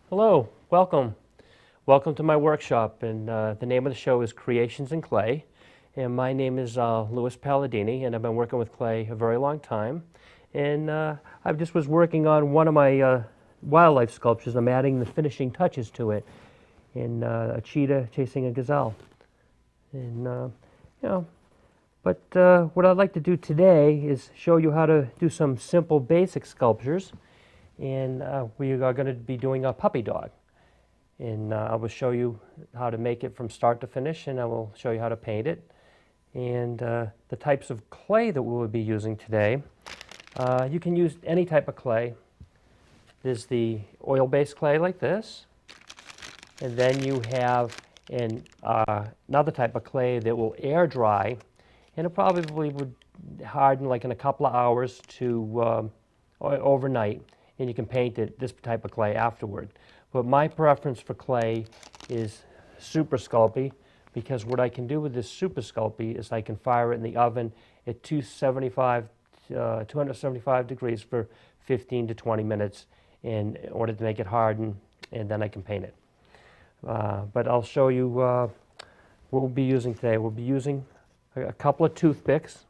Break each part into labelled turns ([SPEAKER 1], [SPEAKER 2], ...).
[SPEAKER 1] Hello, welcome. Welcome to my workshop, and the name of the show is Creations in Clay. And my name is Louis Palladini, and I've been working with clay a very long time. And I just was working on one of my wildlife sculptures. I'm adding the finishing touches to it, in a cheetah chasing a gazelle. And you know, but what I'd like to do today is show you how to do some simple, basic sculptures. And we are going to be doing a puppy dog. And I will show you how to make it from start to finish, and I will show you how to paint it. And the types of clay that we will be using today, you can use any type of clay. There's the oil-based clay like this, and then you have another type of clay that will air dry, and it probably would harden like in a couple of hours to overnight, and you can paint it this type of clay afterward. But my preference for clay is super sculpey, because what I can do with this super sculpey is I can fire it in the oven at 275 degrees for 15 to 20 minutes in order to make it harden, and then I can paint it. But I'll show you what we'll be using today. We'll be using a couple of toothpicks,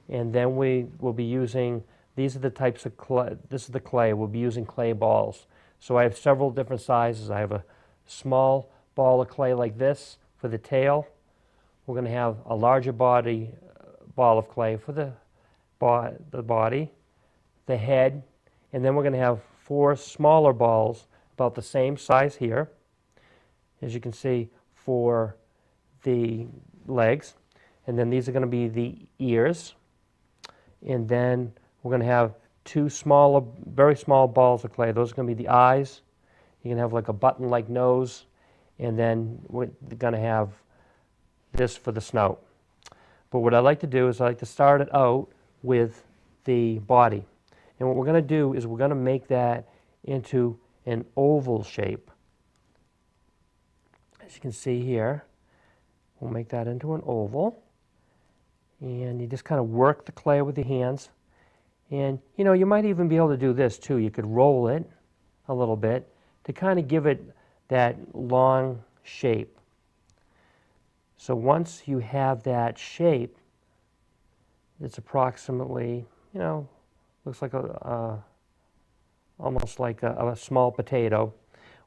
[SPEAKER 1] and then we will be using, these are the types of clay, this is the clay, we'll be using clay balls. So I have several different sizes. I have a small ball of clay like this for the tail. We're going to have a larger ball of clay for the body, the head, and then we're going to have 4 smaller balls about the same size here, as you can see, for the legs. And then these are going to be the ears. And then we're going to have 2 smaller, very small balls of clay. Those are going to be the eyes. You can have like a button-like nose, and then we're going to have this for the snout. But what I like to do is I like to start it out with the body. And what we're going to do is we're going to make that into an oval shape. As you can see here, we'll make that into an oval. And you just kind of work the clay with your hands. And you know, you might even be able to do this too. You could roll it a little bit to kind of give it that long shape. So once you have that shape, it's approximately, you know, looks like almost like a small potato.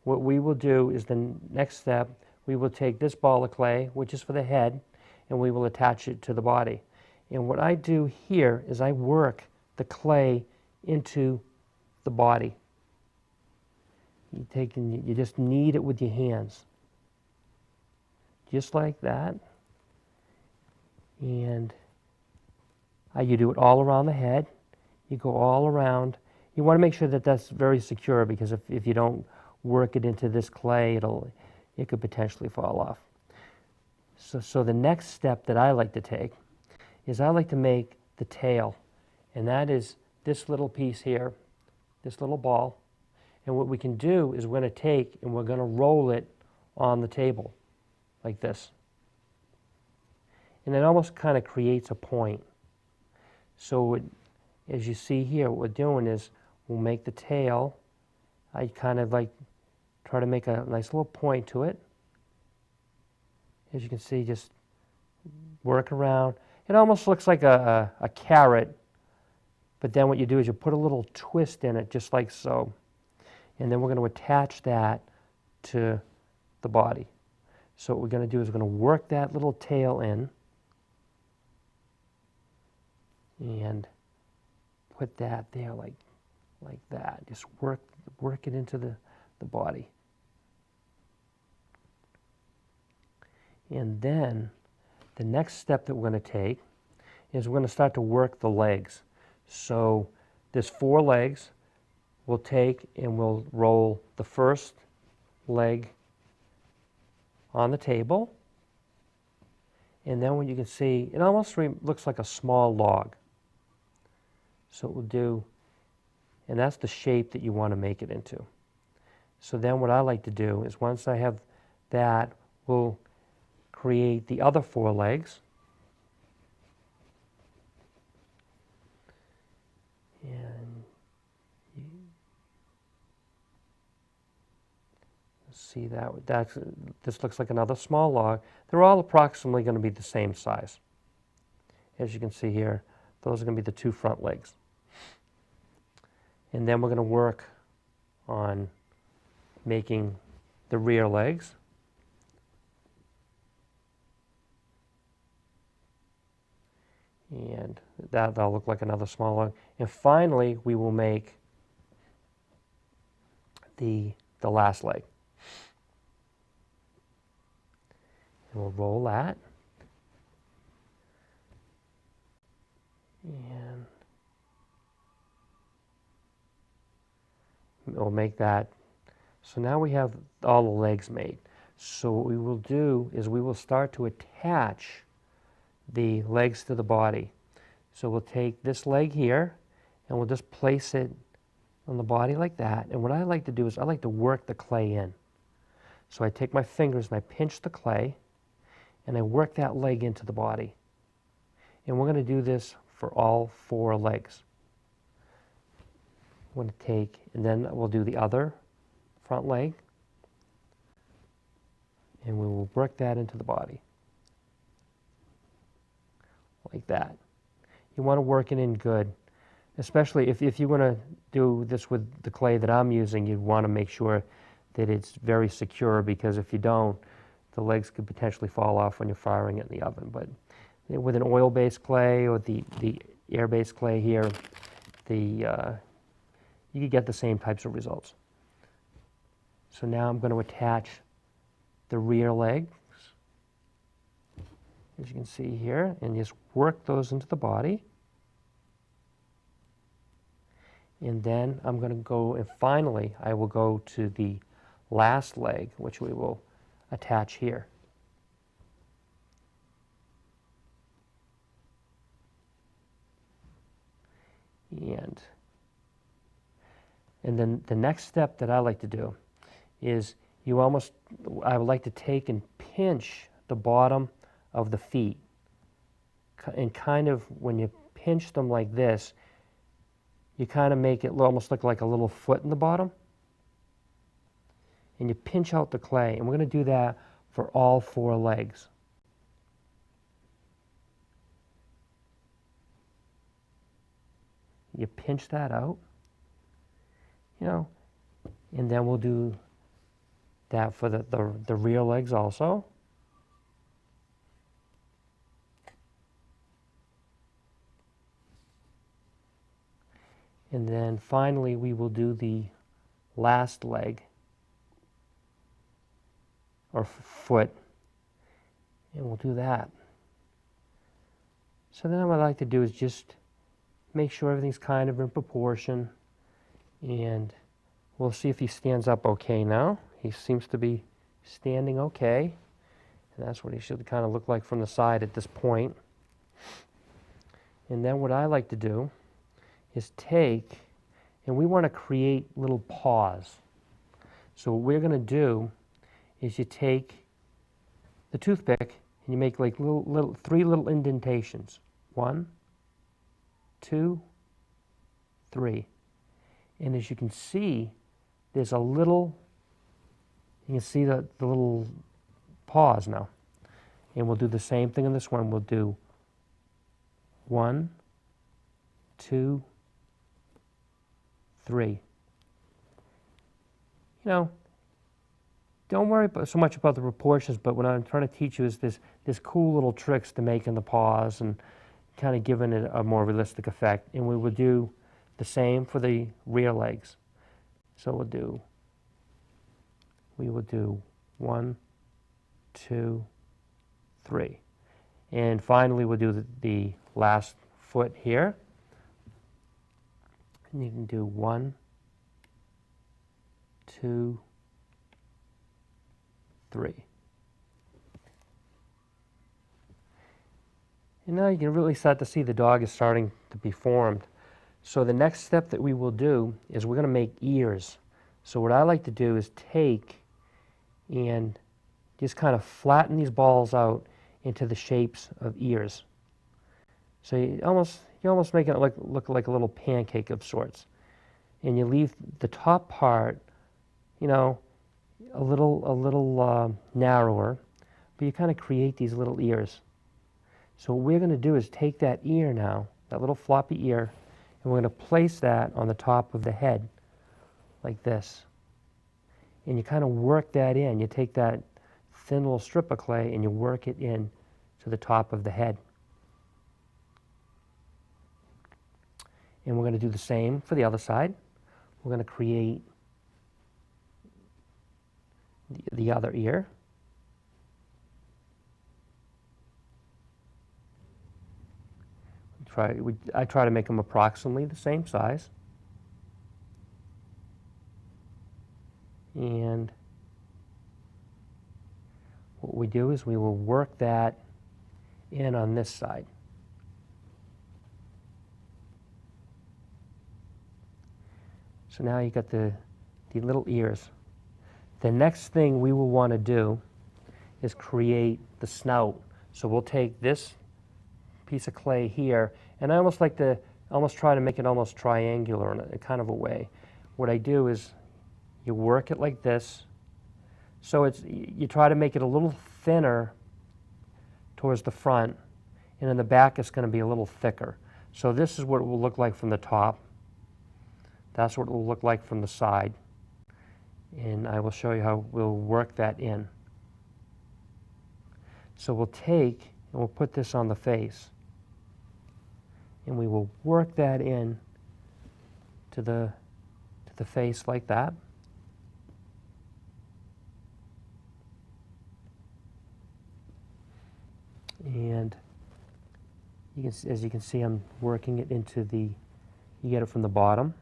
[SPEAKER 1] What we will do is the next step, we will take this ball of clay, which is for the head, and we will attach it to the body. And what I do here is I work the clay into the body. You take and you just knead it with your hands, just like that. And you do it all around the head. You go all around. You want to make sure that that's very secure, because if you don't work it into this clay, it could potentially fall off. So the next step that I like to take is I like to make the tail. And that is this little piece here, this little ball. And what we can do is we're going to take and we're going to roll it on the table like this. And it almost kind of creates a point. So as you see here, what we're doing is we'll make the tail. I kind of like try to make a nice little point to it. As you can see, just work around. It almost looks like a carrot, but then what you do is you put a little twist in it, just like so. And then we're going to attach that to the body. So what we're going to do is we're going to work that little tail in and put that there like that. Just work it into the body. And then the next step that we're going to take is we're going to start to work the legs. So there's 4 legs. We'll take and we'll roll the first leg on the table. And then what you can see, it almost looks like a small log. So what we'll do, and that's the shape that you want to make it into. So then what I like to do is once I have that, we'll create the other 4 legs. And See this looks like another small log. They're all approximately going to be the same size. As you can see here, those are going to be the two front legs. And then we're going to work on making the rear legs. And that'll look like another small log. And finally, we will make the last leg. And we'll roll that. And we'll make that. So now we have all the legs made. So what we will do is we will start to attach the legs to the body. So we'll take this leg here and we'll just place it on the body like that. And what I like to do is I like to work the clay in. So I take my fingers and I pinch the clay and I work that leg into the body. And we're going to do this for all four legs. I'm going to take, and then we'll do the other front leg. And we will work that into the body. Like that. You want to work it in good. Especially if you want to do this with the clay that I'm using, you want to make sure that it's very secure, because if you don't, the legs could potentially fall off when you're firing it in the oven. But with an oil-based clay or the air-based clay here, you could get the same types of results. So now I'm going to attach the rear legs, as you can see here, and just work those into the body. And then I'm going to go, and finally I will go to the last leg, which we will attach here. And then the next step that I like to do is I would like to take and pinch the bottom of the feet. And kind of, when you pinch them like this, you kind of make it almost look like a little foot in the bottom. And you pinch out the clay. And we're going to do that for all four legs. You pinch that out, and then we'll do that for the rear legs also. And then finally we will do the last leg or foot, and we'll do that. So then what I like to do is just make sure everything's kind of in proportion, and we'll see if he stands up okay now. He seems to be standing okay, and that's what he should kind of look like from the side at this point. And then what I like to do is take, and we want to create little paws. So what we're going to do is you take the toothpick and you make like three little indentations. 1, 2, 3. And as you can see, there's a little, you can see the little paws now. And we'll do the same thing on this one. We'll do 1, 2, 3. Don't worry so much about the proportions, but what I'm trying to teach you is this cool little tricks to making the paws and kind of giving it a more realistic effect. And we will do the same for the rear legs. So we will do 1, 2, 3. And finally we'll do the last foot here. And you can do 1, 2, 3. And now you can really start to see the dog is starting to be formed. So the next step that we will do is we're going to make ears. So what I like to do is take and just kind of flatten these balls out into the shapes of ears. So you almost make it look like a little pancake of sorts. And you leave the top part, a little narrower, but you kind of create these little ears. So what we're going to do is take that ear now, that little floppy ear, and we're going to place that on the top of the head like this. And you kind of work that in. You take that thin little strip of clay and you work it in to the top of the head. And we're going to do the same for the other side. We're going to create the other ear. I try to make them approximately the same size. And what we do is we will work that in on this side. So now you got the little ears. The next thing we will want to do is create the snout. So we'll take this piece of clay here, and I almost like to try to make it almost triangular in a kind of a way. What I do is you work it like this, so you try to make it a little thinner towards the front, and in the back it's going to be a little thicker. So this is what it will look like from the top. That's what it will look like from the side, and I will show you how we'll work that in. So we'll take and we'll put this on the face, and we will work that in to the face like that. And as you can see, I'm working it into you get it from the bottom.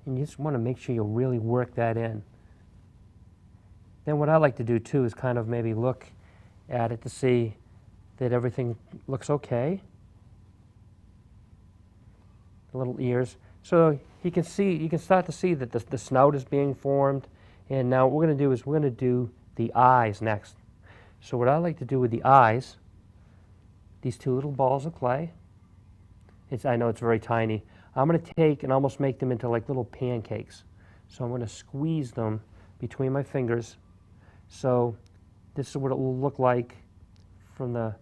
[SPEAKER 1] And you just want to make sure you really work that in. Then what I like to do too is kind of maybe look at it to see that everything looks okay. The little ears. So you can start to see that the snout is being formed. And now what we're going to do is we're going to do the eyes next. So what I like to do with the eyes, these two little balls of clay, I know it's very tiny. I'm going to take and almost make them into like little pancakes. So I'm going to squeeze them between my fingers. So this is what it will look like from the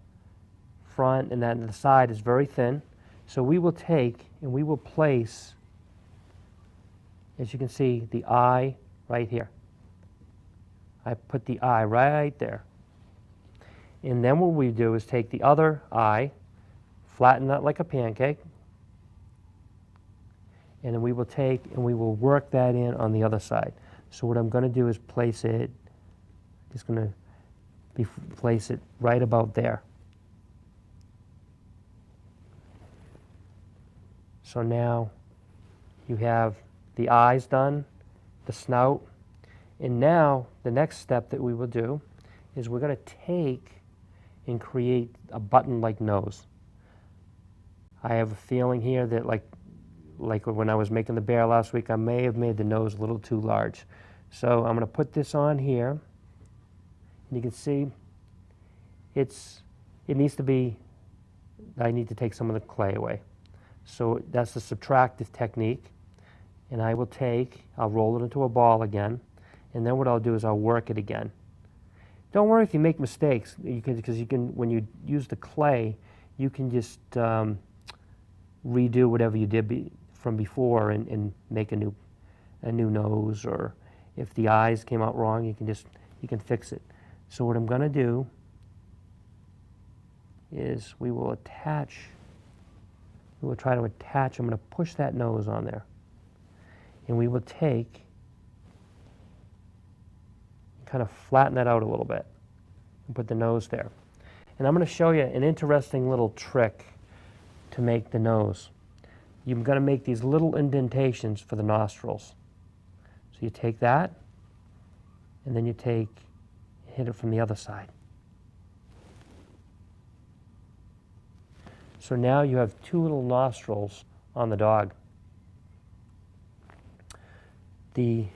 [SPEAKER 1] front, and then the side is very thin. So we will take and we will place, as you can see, the eye right here. I put the eye right there. And then what we do is take the other eye, flatten that like a pancake, and then we will take and we will work that in on the other side. So what I'm going to do is place it, just going to place it right about there. So now you have the eyes done, the snout, and now the next step that we will do is we're going to take and create a button-like nose. I have a feeling here that like when I was making the bear last week, I may have made the nose a little too large. So I'm going to put this on here, and you can see it needs to be, I need to take some of the clay away. So that's the subtractive technique, and I'll roll it into a ball again, and then what I'll do is I'll work it again. Don't worry if you make mistakes, because you can, when you use the clay, you can just redo whatever you did from before and make a new nose, or if the eyes came out wrong, you can fix it. So what I'm going to do is we will try to attach, I'm going to push that nose on there, and we will take, kind of flatten that out a little bit and put the nose there. And I'm going to show you an interesting little trick to make the nose. You're going to make these little indentations for the nostrils. So you take that, and then you hit it from the other side. So now you have two little nostrils on the dog. The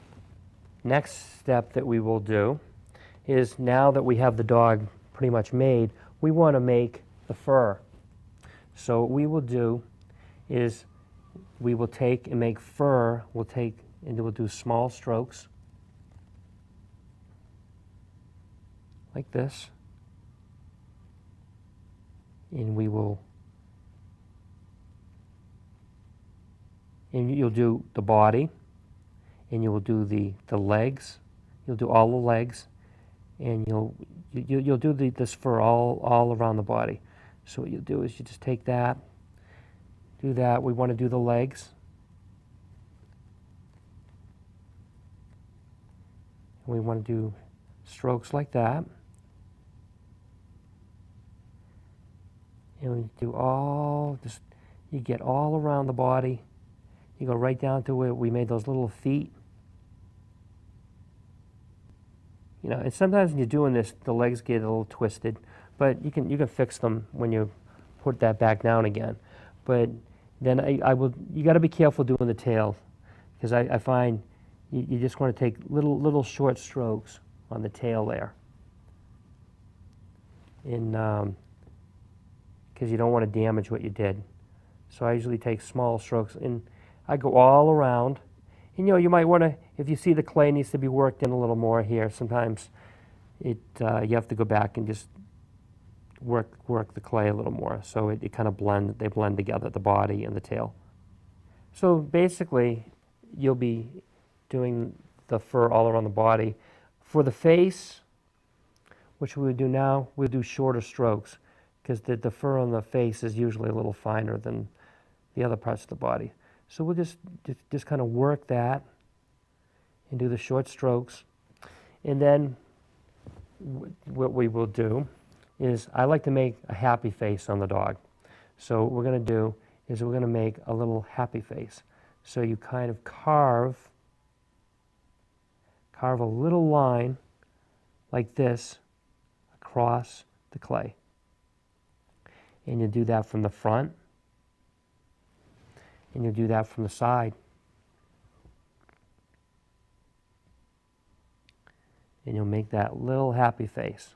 [SPEAKER 1] next step that we will do is, now that we have the dog pretty much made, we want to make the fur. So what we will do is we will take and make fur, we'll do small strokes, like this. And you'll do the body, and you will do the legs. You'll do all the legs, and you'll do this fur all around the body. So what you'll do is you just take that, do that. We want to do the legs. And we want to do strokes like that. And we do you get all around the body. You go right down to where we made those little feet. You know, and sometimes when you're doing this, the legs get a little twisted, but you can fix them when you put that back down again. But then you got to be careful doing the tail, because I find you just want to take little short strokes on the tail there, and because you don't want to damage what you did. So I usually take small strokes, and I go all around. And you might want to, if you see the clay needs to be worked in a little more here, sometimes you have to go back and just work the clay a little more, so it kind of they blend together, the body and the tail. So basically, you'll be doing the fur all around the body. For the face, which we would do now, we'll do shorter strokes, because the fur on the face is usually a little finer than the other parts of the body. So we'll just kind of work that and do the short strokes. And then what we will do is, I like to make a happy face on the dog. So what we're going to do is we're going to make a little happy face. So you kind of carve a little line like this across the clay. And you do that from the front, and you do that from the side. And you'll make that little happy face.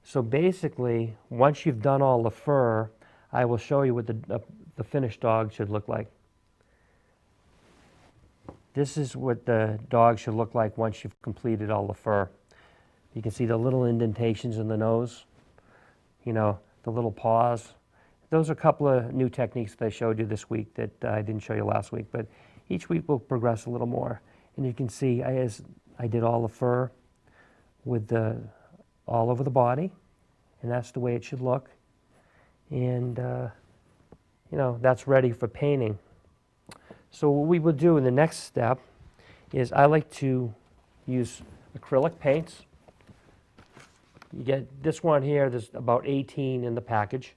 [SPEAKER 1] So basically, once you've done all the fur, I will show you what the finished dog should look like. This is what the dog should look like once you've completed all the fur. You can see the little indentations in the nose, the little paws. Those are a couple of new techniques that I showed you this week that I didn't show you last week, but each week we'll progress a little more. And you can see as I did all the fur with all over the body, and that's the way it should look. And, that's ready for painting. So what we will do in the next step is, I like to use acrylic paints. You get this one here, there's about 18 in the package,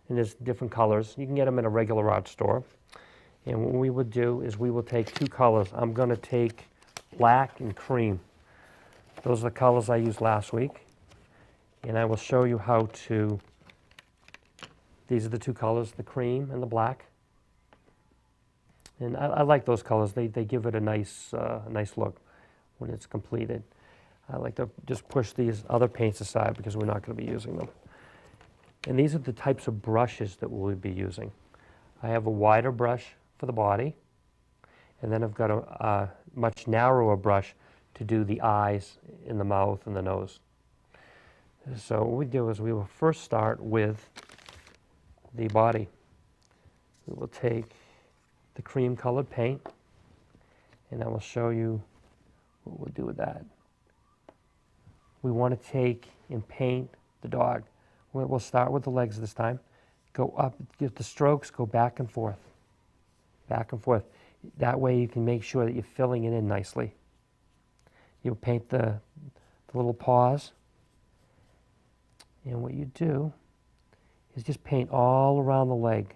[SPEAKER 1] and there's different colors. You can get them in a regular art store. And what we would do is we will take two colors. I'm going to take black and cream. Those are the colors I used last week. And I will show you how to, these are the two colors, the cream and the black. And I like those colors. They give it a nice look when it's completed. I like to just push these other paints aside because we're not going to be using them. And these are the types of brushes that we'll be using. I have a wider brush for the body, and then I've got a much narrower brush to do the eyes and the mouth and the nose. So what we do is we will first start with the body. We will take the cream colored paint, and I will show you what we'll do with that. We want to take and paint the dog. We'll start with the legs this time. Go up, get the strokes, go back and forth. Back and forth. That way you can make sure that you're filling it in nicely. You'll paint the little paws. And what you do is just paint all around the leg.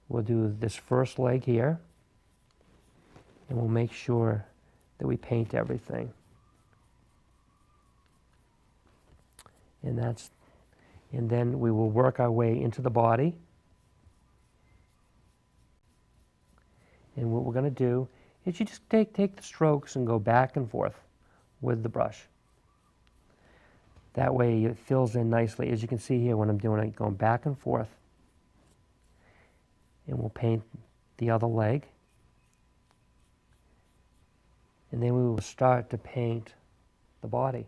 [SPEAKER 1] We'll do this first leg here, and we'll make sure that we paint everything. And then we will work our way into the body. And what we're going to do is you just take the strokes and go back and forth with the brush. That way it fills in nicely. As you can see here when I'm doing it, going back and forth. And we'll paint the other leg. And then we will start to paint the body.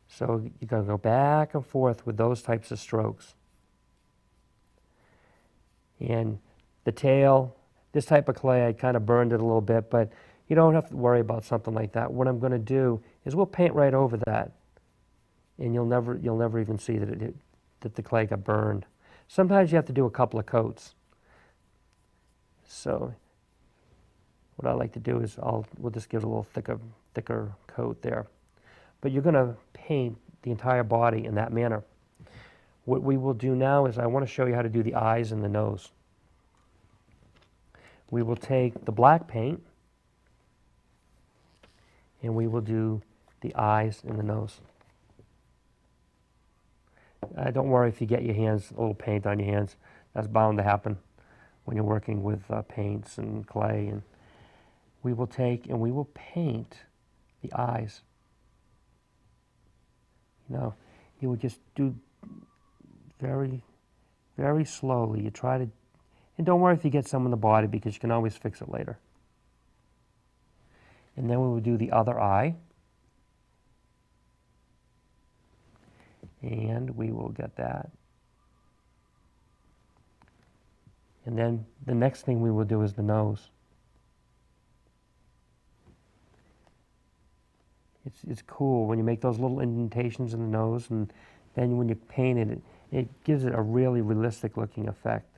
[SPEAKER 1] So you're going to go back and forth with those types of strokes. And the tail, this type of clay, I kind of burned it a little bit, but you don't have to worry about something like that. What I'm going to do is we'll paint right over that, and you'll never even see that the clay got burned. Sometimes you have to do a couple of coats. So what I like to do is we'll just give it a little thicker coat there. But you're going to paint the entire body in that manner. What we will do now is I want to show you how to do the eyes and the nose. We will take the black paint and we will do the eyes and the nose. Don't worry if you get your hands, a little paint on your hands. That's bound to happen when you're working with paints and clay. And we will take and we will paint the eyes. You will just do very, very slowly. You try to, and don't worry if you get some in the body because you can always fix it later. And then we will do the other eye. And we will get that. And then the next thing we will do is the nose. It's cool when you make those little indentations in the nose, and then when you paint it, it gives it a really realistic looking effect.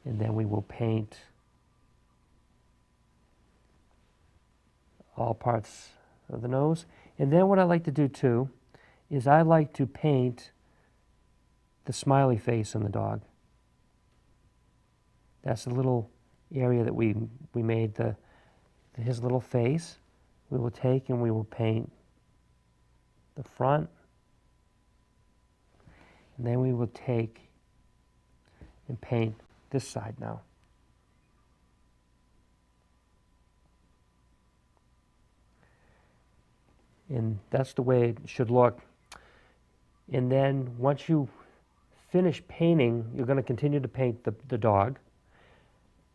[SPEAKER 1] And then we will paint all parts of the nose. And then what I like to do too is I like to paint the smiley face on the dog. That's the little area that we made his little face. We will take and we will paint the front. And then we will take and paint this side now. And that's the way it should look. And then once you finish painting, you're going to continue to paint the dog.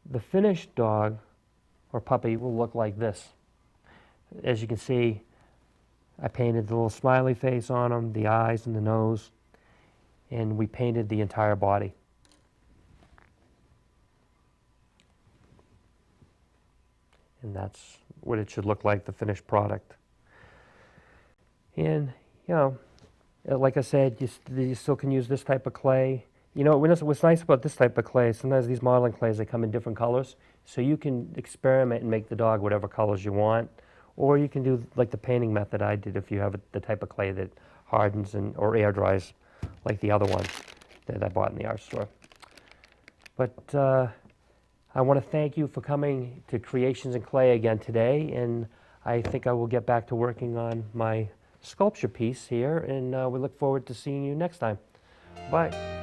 [SPEAKER 1] The finished dog or puppy will look like this. As you can see, I painted the little smiley face on him, the eyes and the nose, and we painted the entire body. And that's what it should look like, the finished product. And, like I said, you still can use this type of clay. What's nice about this type of clay, sometimes these modeling clays, they come in different colors. So you can experiment and make the dog whatever colors you want. Or you can do like the painting method I did if you have the type of clay that hardens or air dries like the other one that I bought in the art store. But I want to thank you for coming to Creations in Clay again today. And I think I will get back to working on my sculpture piece here, and we look forward to seeing you next time. Bye.